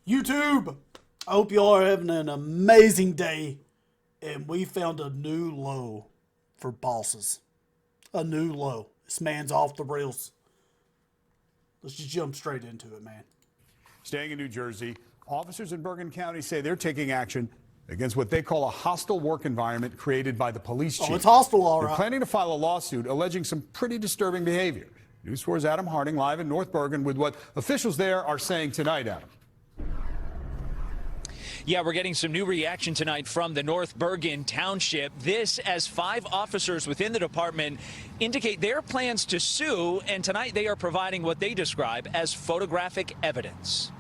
YouTube, I hope you all are having an amazing day. And we found a new low for bosses. A new low. This man's off the rails. Let's just jump straight into it, man. Staying in New Jersey, officers in Bergen County say they're taking action against what they call a hostile work environment created by the police chief. Oh, it's hostile, all They're right. planning to file a lawsuit alleging some pretty disturbing behavior. News 4's Adam Harding live in North Bergen with what officials there are saying tonight, Adam. Yeah, we're getting some new reaction tonight from the North Bergen Township. This as 5 officers within the department indicate their plans to sue, and tonight they are providing what they describe as photographic evidence.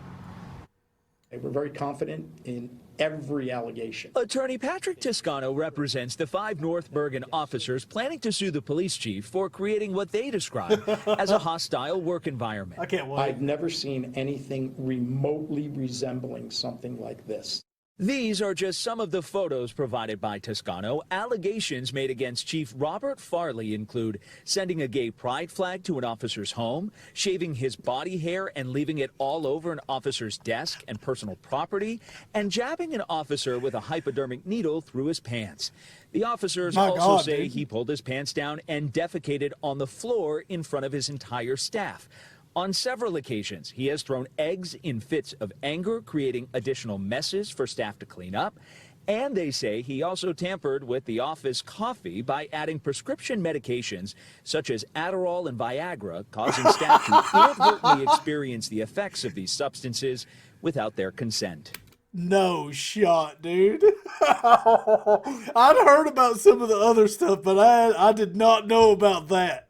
We're very confident in every allegation. Attorney Patrick Toscano represents the 5 North Bergen officers planning to sue the police chief for creating what they describe as a hostile work environment. I can't wait. I've never seen anything remotely resembling something like this. These are just some of the photos provided by Toscano. Allegations made against Chief Robert Farley include sending a gay pride flag to an officer's home, shaving his body hair and leaving it all over an officer's desk and personal property, and jabbing an officer with a hypodermic needle through his pants. The officers also say he pulled his pants down and defecated on the floor in front of his entire staff. On several occasions, he has thrown eggs in fits of anger, creating additional messes for staff to clean up. And they say he also tampered with the office coffee by adding prescription medications such as Adderall and Viagra, causing staff to inadvertently experience the effects of these substances without their consent. No shot, dude. I'd heard about some of the other stuff, but I did not know about that.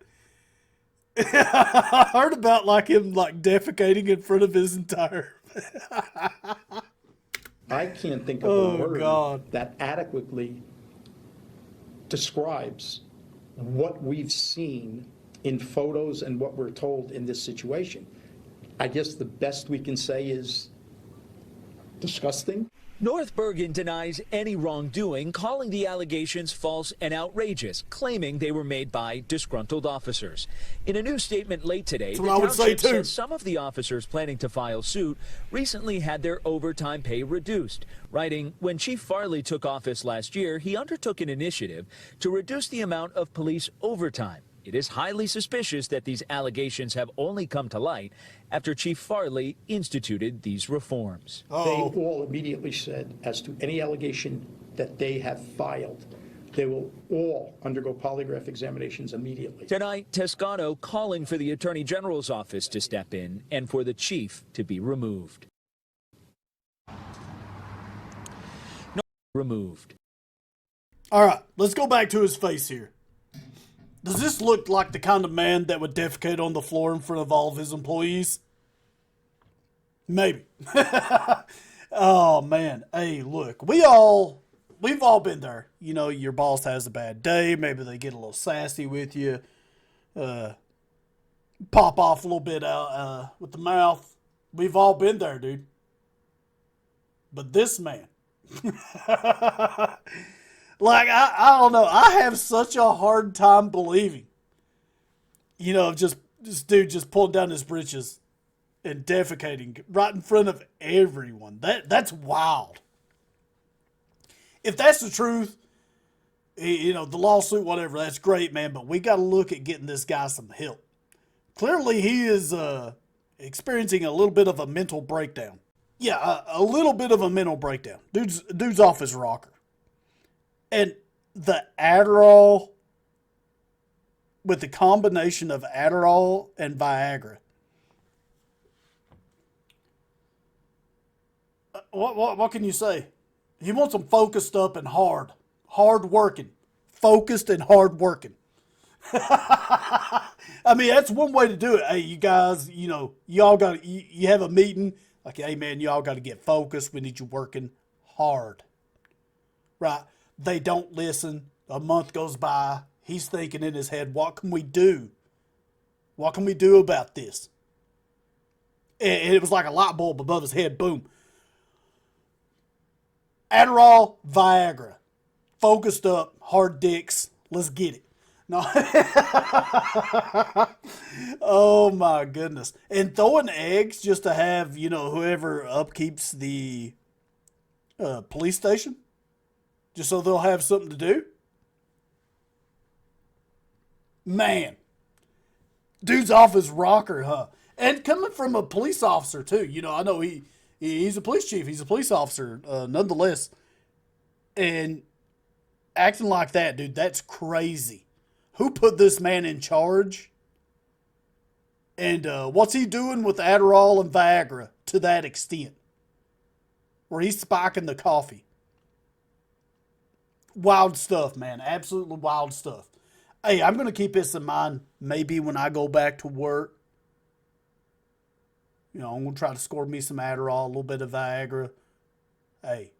I heard about him defecating in front of his entire. I can't think of a word God. that adequately describes what we've seen in photos and what we're told in this situation. I guess the best we can say is disgusting. North Bergen denies any wrongdoing, calling the allegations false and outrageous, claiming they were made by disgruntled officers. In a new statement late today, the township says some of the officers planning to file suit recently had their overtime pay reduced, writing, when Chief Farley took office last year, he undertook an initiative to reduce the amount of police overtime. It is highly suspicious that these allegations have only come to light after Chief Farley instituted these reforms. They all immediately said, as to any allegation that they have filed, they will all undergo polygraph examinations immediately. Tonight, Toscano calling for the Attorney General's office to step in and for the chief to be removed. All right, let's go back to his face here. Does this look like the kind of man that would defecate on the floor in front of all of his employees? Maybe. Oh, man. Hey, look, we've all been there. You know, your boss has a bad day. Maybe they get a little sassy with you. Pop off a little bit with the mouth. We've all been there, dude. But this man... I don't know. I have such a hard time believing, just this dude just pulling down his britches and defecating right in front of everyone. That's wild. If that's the truth, the lawsuit, whatever, that's great, man. But we got to look at getting this guy some help. Clearly, he is experiencing a little bit of a mental breakdown. Yeah, a little bit of a mental breakdown. Dude's off his rocker. And the Adderall, with the combination of Adderall and Viagra. What can you say? He wants them focused up and hard working. Focused and hard working. I mean, that's one way to do it. Hey, you guys, y'all got, you have a meeting. Like, hey, man, y'all got to get focused. We need you working hard. Right? They don't listen. A month goes by. He's thinking in his head, what can we do? What can we do about this? And it was like a light bulb above his head. Boom. Adderall, Viagra. Focused up, hard dicks. Let's get it. No. Oh my goodness. And throwing eggs just to have, whoever upkeeps the police station, just so they'll have something to do. Man, dude's off his rocker, huh? And coming from a police officer too. I know he's a police chief. He's a police officer, nonetheless. And acting like that, dude, that's crazy. Who put this man in charge? And what's he doing with Adderall and Viagra to that extent? Where he's spiking the coffee. Wild stuff, man. Absolutely wild stuff. Hey, I'm going to keep this in mind maybe when I go back to work. I'm going to try to score me some Adderall, a little bit of Viagra. Hey.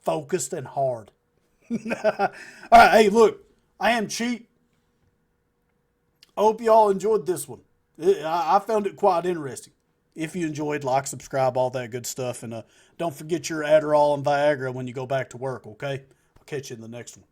Focused and hard. All right, hey, look. I am cheap. I hope you all enjoyed this one. I found it quite interesting. If you enjoyed, like, subscribe, all that good stuff. And don't forget your Adderall and Viagra when you go back to work, okay? I'll catch you in the next one.